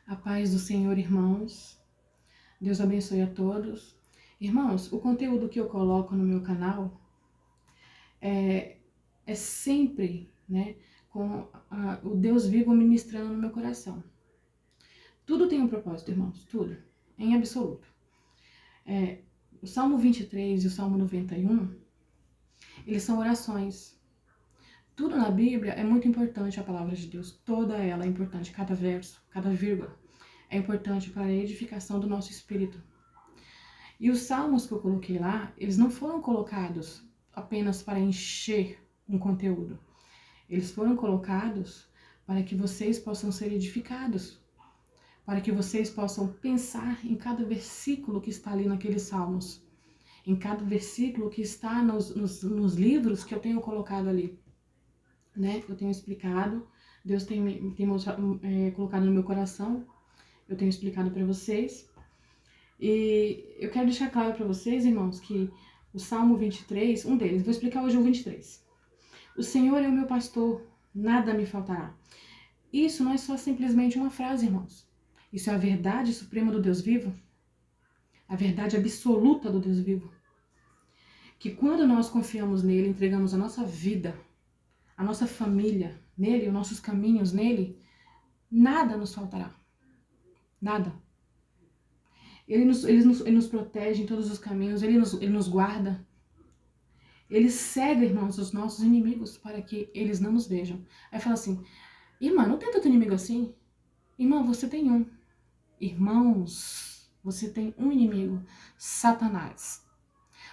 A paz do Senhor, irmãos. Deus abençoe a todos. Irmãos, o conteúdo que eu coloco no meu canal é sempre, com o Deus vivo ministrando no meu coração. Tudo tem um propósito, irmãos, tudo, em absoluto. O Salmo 23 e o Salmo 91, eles são orações. Tudo na Bíblia é muito importante, a palavra de Deus, toda ela é importante, cada verso, cada vírgula é importante para a edificação do nosso espírito. E os salmos que eu coloquei lá, eles não foram colocados apenas para encher um conteúdo. Eles foram colocados para que vocês possam ser edificados, para que vocês possam pensar em cada versículo que está ali naqueles salmos, em cada versículo que está nos livros que eu tenho colocado ali, né? Eu tenho explicado, Deus tem colocado no meu coração, eu tenho explicado para vocês. E eu quero deixar claro para vocês, irmãos, que o Salmo 23, um deles, vou explicar hoje o 23. O Senhor é o meu pastor, nada me faltará. Isso não é só simplesmente uma frase, irmãos. Isso é a verdade suprema do Deus vivo, a verdade absoluta do Deus vivo. Que quando nós confiamos nele, entregamos a nossa vida, a nossa família nele, os nossos caminhos nele, nada nos faltará. Nada. Ele nos protege em todos os caminhos, ele nos guarda. Ele cega, irmãos, os nossos inimigos para que eles não nos vejam. Aí fala assim, irmã, não tem tanto inimigo assim? Irmã, você tem um. Irmãos, você tem um inimigo, Satanás.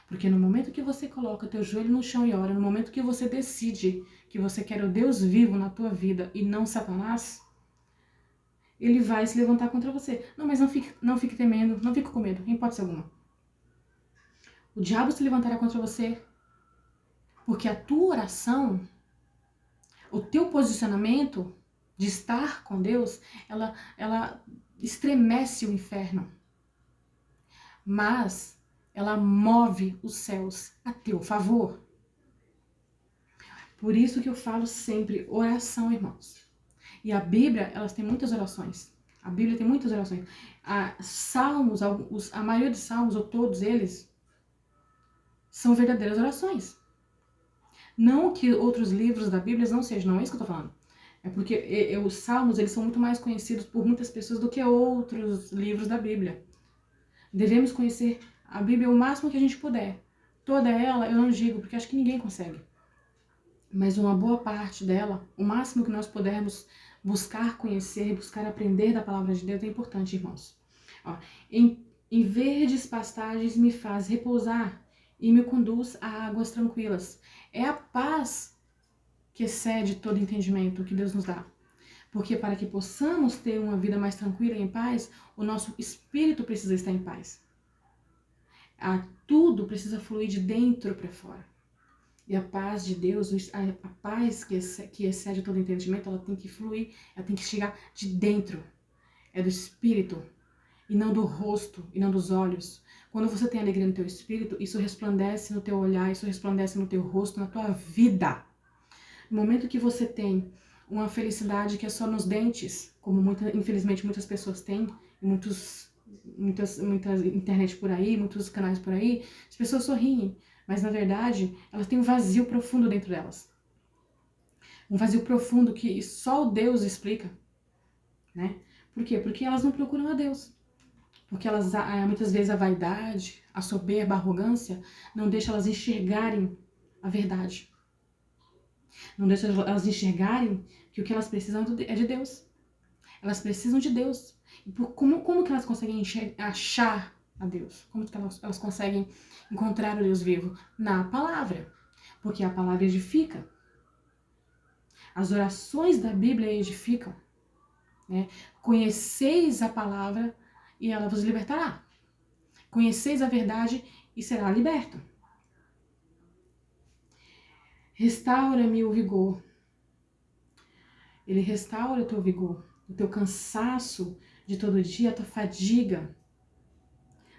Porque no momento que você coloca teu joelho no chão e ora, no momento que você decide que você quer o Deus vivo na tua vida e não Satanás, ele vai se levantar contra você. Não, mas não fique temendo, não fique com medo, em hipótese alguma. O diabo se levantará contra você porque a tua oração, o teu posicionamento de estar com Deus, ela estremece o inferno. Mas ela move os céus a teu favor. Por isso que eu falo sempre oração, irmãos. E a Bíblia, elas têm muitas orações. A Bíblia tem muitas orações. Salmos, a maioria dos salmos, ou todos eles, são verdadeiras orações. Não que outros livros da Bíblia não sejam, não é isso que eu tô falando. É porque os salmos, eles são muito mais conhecidos por muitas pessoas do que outros livros da Bíblia. Devemos conhecer a Bíblia o máximo que a gente puder. Toda ela, eu não digo, porque acho que ninguém consegue. Mas uma boa parte dela, o máximo que nós pudermos buscar conhecer, buscar aprender da palavra de Deus é importante, irmãos. Ó, em verdes pastagens me faz repousar e me conduz a águas tranquilas. É a paz que excede todo entendimento que Deus nos dá. Porque para que possamos ter uma vida mais tranquila e em paz, o nosso espírito precisa estar em paz. Tudo precisa fluir de dentro para fora. E a paz de Deus, a paz que excede todo entendimento, ela tem que fluir, ela tem que chegar de dentro. É do espírito, e não do rosto, e não dos olhos. Quando você tem alegria no teu espírito, isso resplandece no teu olhar, isso resplandece no teu rosto, na tua vida. No momento que você tem uma felicidade que é só nos dentes, como infelizmente muitas pessoas têm, e muitas internet por aí, muitos canais por aí, as pessoas sorriem, mas na verdade elas têm um vazio profundo dentro delas. Um vazio profundo que só o Deus explica, né? Por quê? Porque elas não procuram a Deus. Porque muitas vezes a vaidade, a soberba, a arrogância não deixa elas enxergarem a verdade. Não deixa elas enxergarem que o que elas precisam é de Deus. Elas precisam de Deus. E como que elas conseguem achar a Deus? Como que elas conseguem encontrar o Deus vivo? Na palavra. Porque a palavra edifica. As orações da Bíblia edificam. Né? Conheceis a palavra e ela vos libertará. Conheceis a verdade e será liberto. Restaura-me o vigor. Ele restaura o teu vigor, o teu cansaço de todo dia, a tua fadiga.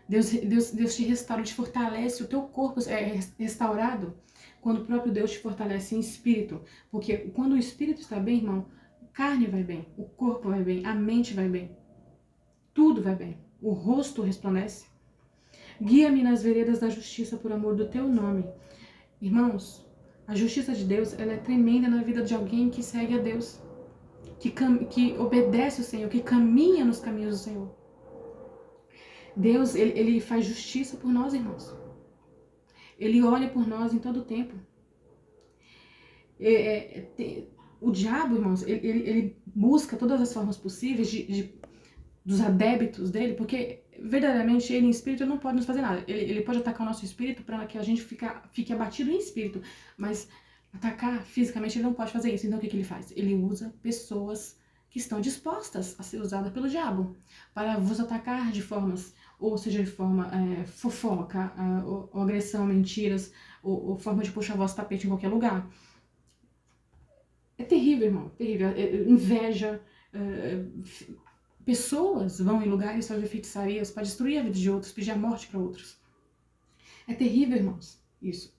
Deus te restaura, te fortalece, o teu corpo é restaurado quando o próprio Deus te fortalece em espírito. Porque quando o espírito está bem, irmão, a carne vai bem, o corpo vai bem, a mente vai bem. tudo vai bem. O rosto resplandece. Guia-me nas veredas da justiça por amor do teu nome. Irmãos, a justiça de Deus, ela é tremenda na vida de alguém que segue a Deus, que obedece o Senhor, que caminha nos caminhos do Senhor. Deus, ele faz justiça por nós, irmãos. Ele olha por nós em todo o tempo. O diabo, irmãos, ele busca todas as formas possíveis dos adébitos dele, porque verdadeiramente ele em espírito não pode nos fazer nada. Ele pode atacar o nosso espírito para que a gente fique abatido em espírito, mas atacar fisicamente ele não pode fazer isso. Então o que ele faz? Ele usa pessoas que estão dispostas a ser usadas pelo diabo para vos atacar de formas, ou seja, de forma fofoca, ou agressão, mentiras, ou forma de puxar a voz tapete em qualquer lugar. É terrível, irmão, terrível. Inveja, pessoas vão em lugares fazer feitiçarias para destruir a vida de outros, pedir a morte para outros. É terrível, irmãos, isso.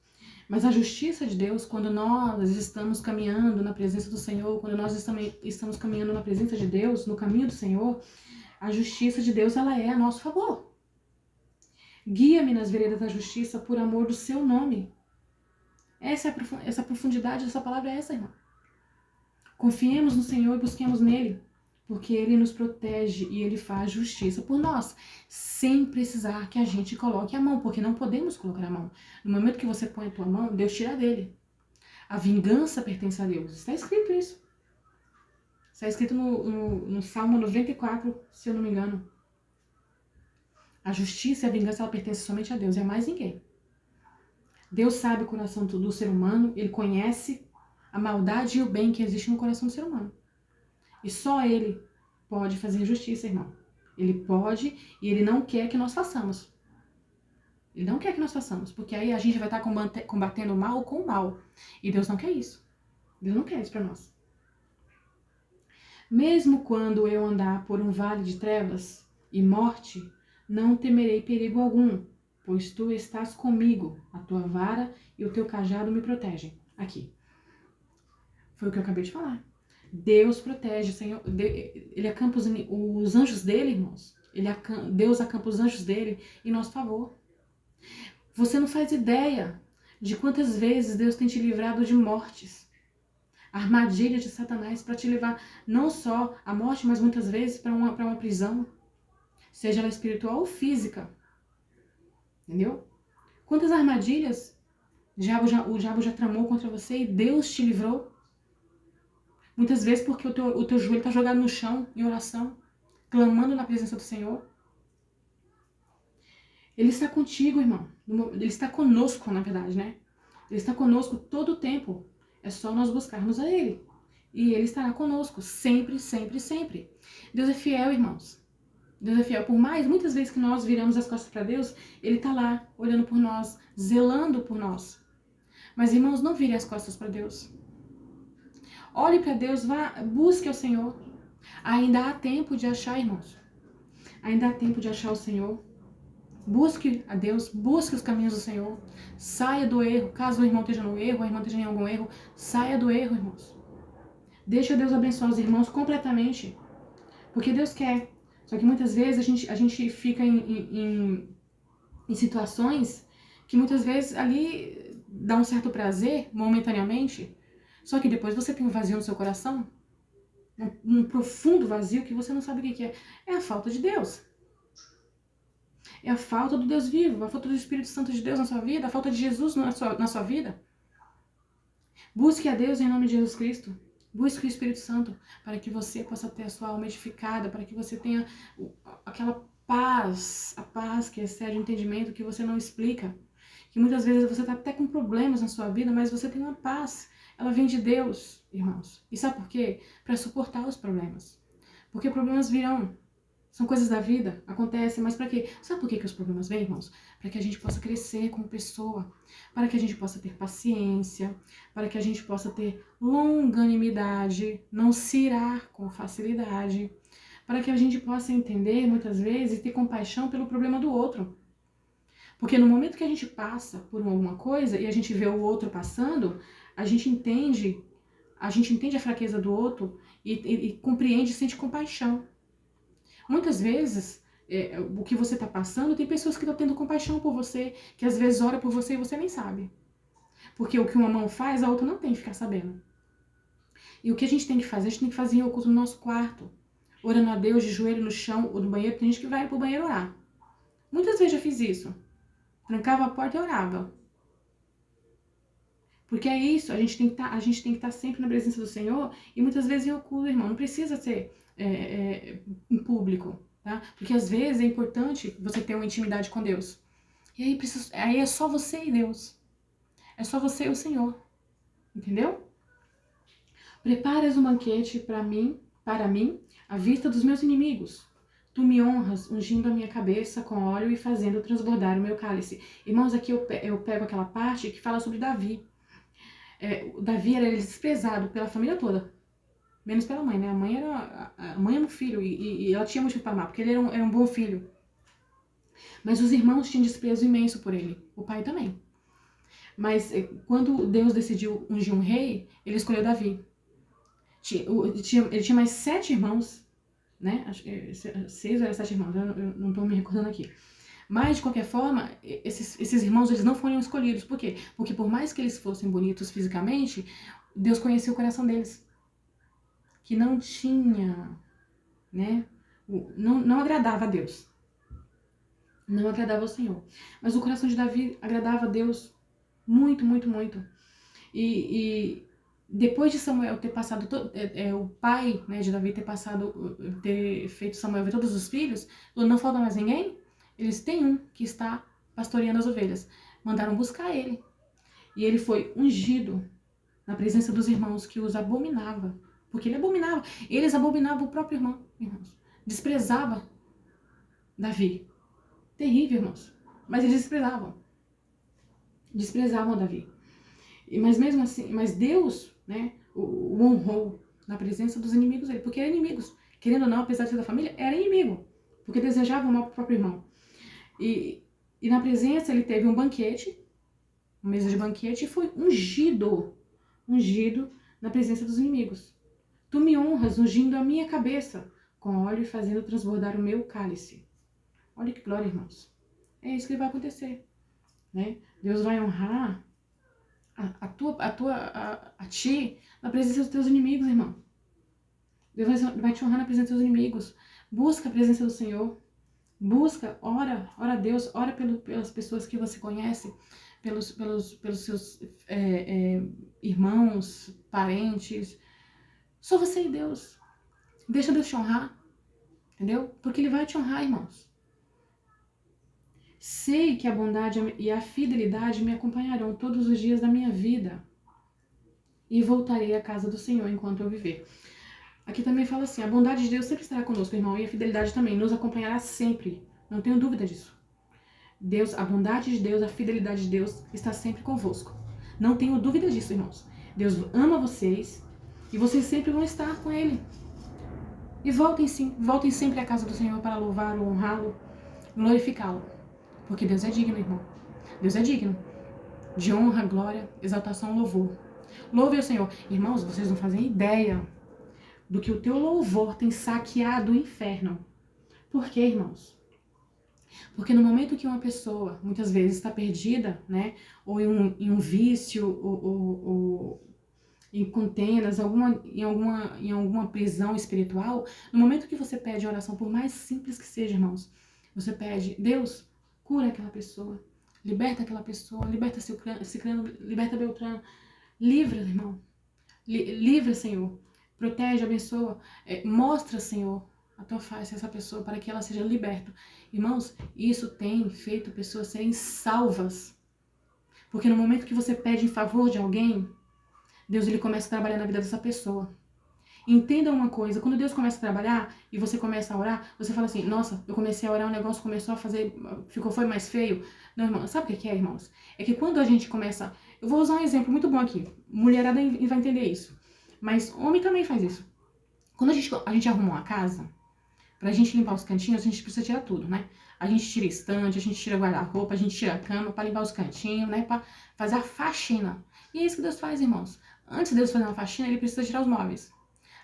Mas a justiça de Deus, quando nós estamos caminhando na presença do Senhor, quando nós estamos caminhando na presença de Deus, no caminho do Senhor, a justiça de Deus, ela é a nosso favor. Guia-me nas veredas da justiça por amor do seu nome. Essa profundidade dessa palavra é essa, irmão. Confiemos no Senhor e busquemos nele, porque ele nos protege e ele faz justiça por nós, sem precisar que a gente coloque a mão, porque não podemos colocar a mão. No momento que você põe a tua mão, Deus tira dele. A vingança pertence a Deus. Está escrito isso. Está escrito no Salmo 94, se eu não me engano. A justiça e a vingança, ela pertence somente a Deus, e a mais ninguém. Deus sabe o coração do ser humano, ele conhece a maldade e o bem que existe no coração do ser humano. E só ele pode fazer justiça, irmão. Ele pode e ele não quer que nós façamos. Ele não quer que nós façamos, porque aí a gente vai estar combatendo o mal com o mal. E Deus não quer isso. Deus não quer isso para nós. Mesmo quando eu andar por um vale de trevas e morte, não temerei perigo algum, pois tu estás comigo, a tua vara e o teu cajado me protegem. Aqui. Foi o que eu acabei de falar. Deus protege, Senhor, ele acampa os anjos dele, irmãos. Deus acampa os anjos dele em nosso favor. Você não faz ideia de quantas vezes Deus tem te livrado de mortes. Armadilha de Satanás para te levar não só à morte, mas muitas vezes para uma prisão. Seja ela espiritual ou física. Entendeu? Quantas armadilhas o diabo já tramou contra você e Deus te livrou? Muitas vezes porque o teu joelho está jogado no chão, em oração, clamando na presença do Senhor. Ele está contigo, irmão. Ele está conosco, na verdade, né? Ele está conosco todo o tempo. É só nós buscarmos a Ele. E Ele estará conosco, sempre, sempre, sempre. Deus é fiel, irmãos. Deus é fiel. Por mais, muitas vezes que nós viramos as costas para Deus, Ele está lá, olhando por nós, zelando por nós. Mas, irmãos, não virem as costas para Deus. Olhe para Deus, vá, busque ao Senhor. Ainda há tempo de achar, irmãos. Ainda há tempo de achar o Senhor. Busque a Deus, busque os caminhos do Senhor. Saia do erro. Caso o irmão esteja no erro, a irmã esteja em algum erro, saia do erro, irmãos. Deixa Deus abençoar os irmãos completamente. Porque Deus quer. Só que muitas vezes a gente fica em situações que muitas vezes ali dá um certo prazer, momentaneamente. Só que depois você tem um vazio no seu coração. Um profundo vazio que você não sabe o que é. É a falta de Deus. É a falta do Deus vivo, a falta do Espírito Santo de Deus na sua vida, a falta de Jesus na sua vida. Busque a Deus em nome de Jesus Cristo. Busque o Espírito Santo para que você possa ter a sua alma edificada, para que você tenha aquela paz, a paz que excede o entendimento que você não explica. Que muitas vezes você está até com problemas na sua vida, mas você tem uma paz. Ela vem de Deus, irmãos. E sabe por quê? Para suportar os problemas. Porque problemas virão. São coisas da vida, acontecem, mas para quê? Sabe por que os problemas vêm, irmãos? Para que a gente possa crescer como pessoa, para que a gente possa ter paciência, para que a gente possa ter longanimidade, não se irar com facilidade, para que a gente possa entender, muitas vezes, e ter compaixão pelo problema do outro. Porque no momento que a gente passa por alguma coisa e a gente vê o outro passando, a gente entende a fraqueza do outro e compreende e sente compaixão. Muitas vezes, o que você está passando, tem pessoas que estão tendo compaixão por você, que às vezes ora por você e você nem sabe. Porque o que uma mão faz, a outra não tem que ficar sabendo. E o que a gente tem que fazer? A gente tem que fazer em oculto no nosso quarto, orando a Deus de joelho no chão ou no banheiro. Tem gente que vai pro banheiro orar. Muitas vezes eu fiz isso. Trancava a porta e orava. Porque é isso, a gente tem que estar sempre na presença do Senhor e muitas vezes em oculto, irmão. Não precisa ser em público, tá? Porque às vezes é importante você ter uma intimidade com Deus. E aí é só você e Deus. É só você e o Senhor. Entendeu? Preparas um banquete para mim, à vista dos meus inimigos. Tu me honras, ungindo a minha cabeça com óleo e fazendo transbordar o meu cálice. Irmãos, aqui eu pego aquela parte que fala sobre Davi. Davi era desprezado pela família toda, menos pela mãe, né? A mãe era um filho e ela tinha motivo para amar, porque ele era um bom filho. Mas os irmãos tinham desprezo imenso por ele, o pai também. Mas quando Deus decidiu ungir um rei, ele escolheu Davi. Ele tinha mais 7 irmãos, né? Acho que 6 ou era 7 irmãos, eu não estou me recordando aqui. Mas, de qualquer forma, esses irmãos eles não foram escolhidos. Por quê? Porque por mais que eles fossem bonitos fisicamente, Deus conhecia o coração deles. Que não tinha, né? Não agradava a Deus. Não agradava ao Senhor. Mas o coração de Davi agradava a Deus muito, muito, muito. E depois de Samuel ter passado, o pai, né, de Davi ter feito Samuel ver todos os filhos, não falta mais ninguém? Eles têm um que está pastoreando as ovelhas. Mandaram buscar ele. E ele foi ungido na presença dos irmãos que os abominava. Porque ele abominava. Eles abominavam o próprio irmão, irmãos. Desprezava Davi. Terrível, irmãos. Mas eles desprezavam. Desprezavam Davi. Mas mesmo assim, mas Deus, né, o honrou na presença dos inimigos dele. Porque eram inimigos. Querendo ou não, apesar de ser da família, era inimigo. Porque desejava o mal para o próprio irmão. E na presença ele teve um banquete, uma mesa de banquete, e foi ungido na presença dos inimigos. Tu me honras ungindo a minha cabeça com óleo e fazendo transbordar o meu cálice. Olha que glória, irmãos. É isso que vai acontecer, né? Deus vai honrar a ti na presença dos teus inimigos, irmão. Deus vai te honrar na presença dos inimigos. Busca a presença do Senhor. Busca, ora a Deus, ora pelas pessoas que você conhece, pelos seus irmãos, parentes. Só você e Deus. Deixa Deus te honrar, entendeu? Porque Ele vai te honrar, irmãos. Sei que a bondade e a fidelidade me acompanharão todos os dias da minha vida e voltarei à casa do Senhor enquanto eu viver. Aqui também fala assim, a bondade de Deus sempre estará conosco, irmão, e a fidelidade também nos acompanhará sempre. Não tenho dúvida disso. Deus, a bondade de Deus, a fidelidade de Deus está sempre convosco. Não tenho dúvida disso, irmãos. Deus ama vocês e vocês sempre vão estar com Ele. E voltem sempre à casa do Senhor para louvá-lo, honrá-lo, glorificá-lo. Porque Deus é digno, irmão. Deus é digno de honra, glória, exaltação, louvor. Louve ao Senhor. Irmãos, vocês não fazem ideia do que o teu louvor tem saqueado o inferno. Por quê, irmãos? Porque no momento que uma pessoa, muitas vezes, está perdida, né? Ou em um vício, ou em contenas, em alguma prisão espiritual, no momento que você pede oração, por mais simples que seja, irmãos, você pede, Deus, cura aquela pessoa, liberta aquela pessoa, liberta Cicrano, liberta Beltrano, livra, irmão, livra, Senhor, protege, abençoa, mostra, Senhor, a tua face a essa pessoa para que ela seja liberta. Irmãos, isso tem feito pessoas serem salvas, porque no momento que você pede em favor de alguém, Deus ele começa a trabalhar na vida dessa pessoa. Entenda uma coisa, quando Deus começa a trabalhar e você começa a orar, você fala assim, nossa, eu comecei a orar, o negócio começou a fazer, foi mais feio. Não, irmão, sabe o que é, irmãos? É que quando a gente começa, eu vou usar um exemplo muito bom aqui, mulherada vai entender isso, mas homem também faz isso. Quando a gente arruma uma casa, pra gente limpar os cantinhos, a gente precisa tirar tudo, né? A gente tira estante, a gente tira guarda-roupa, a gente tira a cama pra limpar os cantinhos, né? Pra fazer a faxina. E é isso que Deus faz, irmãos. Antes de Deus fazer uma faxina, ele precisa tirar os móveis.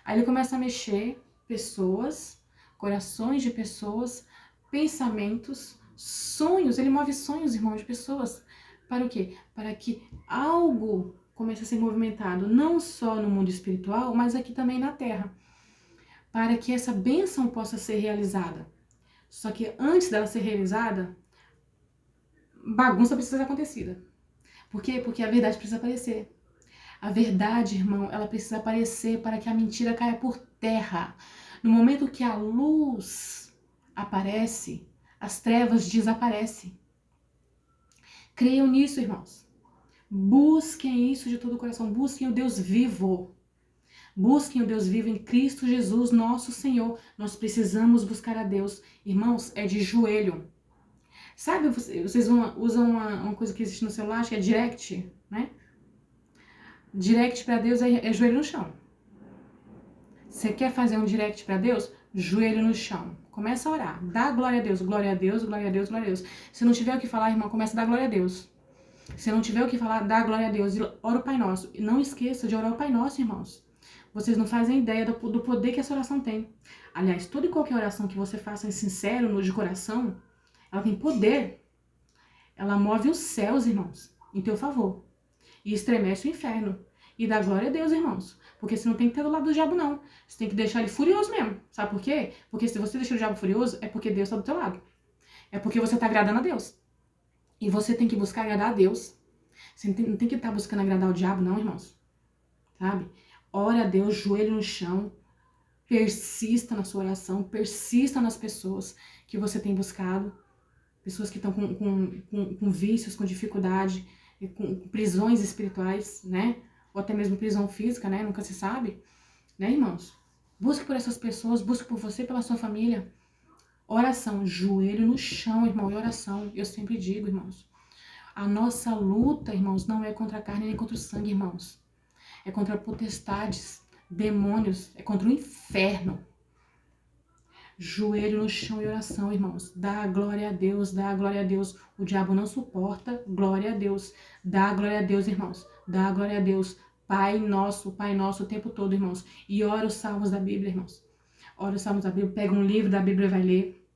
Aí ele começa a mexer pessoas corações de pessoas, pensamentos, sonhos. Ele move sonhos, irmãos, de pessoas. Para o quê? Para que algo comece a ser movimentado, não só no mundo espiritual, mas aqui também na terra. Para que essa bênção possa ser realizada. Só que antes dela ser realizada, bagunça precisa ser acontecida. Por quê? Porque a verdade precisa aparecer. A verdade, irmão, ela precisa aparecer para que a mentira caia por terra. No momento que a luz aparece, as trevas desaparecem. Creiam nisso, irmãos. Busquem isso de todo o coração. Busquem o Deus vivo. Busquem o Deus vivo em Cristo Jesus, nosso Senhor. Nós precisamos buscar a Deus. Irmãos, é de joelho. Sabe, vocês usam uma coisa que existe no celular, acho que é direct, né? Direct para Deus é joelho no chão. Você quer fazer um direct para Deus? Joelho no chão. Começa a orar. Dá glória a Deus, glória a Deus, glória a Deus, glória a Deus. Se não tiver o que falar, irmão, começa a dar glória a Deus. Se não tiver o que falar, dá glória a Deus e ora o Pai Nosso. E não esqueça de orar o Pai Nosso, irmãos. Vocês não fazem ideia do poder que essa oração tem. Aliás, toda e qualquer oração que você faça em sincero, de coração, ela tem poder. Ela move os céus, irmãos, em teu favor. E estremece o inferno. E dá glória a Deus, irmãos. Porque você não tem que ter do lado do diabo, não. Você tem que deixar ele furioso mesmo. Sabe por quê? Porque se você deixar o diabo furioso, é porque Deus está do teu lado. É porque você está agradando a Deus. E você tem que buscar agradar a Deus. Você não tem que estar buscando agradar o diabo, não, irmãos. Sabe? Ora a Deus, joelho no chão. Persista na sua oração. Persista nas pessoas que você tem buscado. Pessoas que estão com vícios, com dificuldade, com prisões espirituais, né? Ou até mesmo prisão física, né? Nunca se sabe, né, irmãos? Busque por essas pessoas, busque por você, pela sua família. Oração, joelho no chão, irmão, e oração. Eu sempre digo, irmãos, a nossa luta, irmãos, não é contra a carne nem contra o sangue, irmãos. É contra potestades, demônios, é contra o inferno. Joelho no chão e oração, irmãos. Dá glória a Deus, dá glória a Deus. O diabo não suporta, glória a Deus. Dá glória a Deus, irmãos. Dá glória a Deus. Pai nosso o tempo todo, irmãos. E ora os salmos da Bíblia, irmãos. Ora os salmos da Bíblia, pega um livro da Bíblia e vai ler.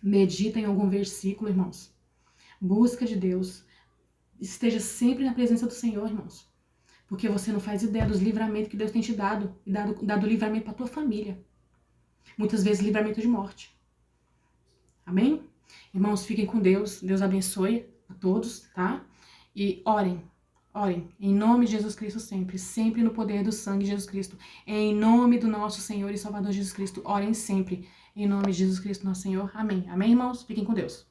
Medita em algum versículo, irmãos. Busca de Deus. Esteja sempre na presença do Senhor, irmãos. Porque você não faz ideia dos livramentos que Deus tem te dado. E dado livramento para tua família. Muitas vezes livramento de morte. Amém? Irmãos, fiquem com Deus. Deus abençoe a todos, tá? E orem. Orem. Em nome de Jesus Cristo sempre. Sempre no poder do sangue de Jesus Cristo. Em nome do nosso Senhor e Salvador Jesus Cristo. Orem sempre. Em nome de Jesus Cristo, nosso Senhor. Amém. Amém, irmãos? Fiquem com Deus.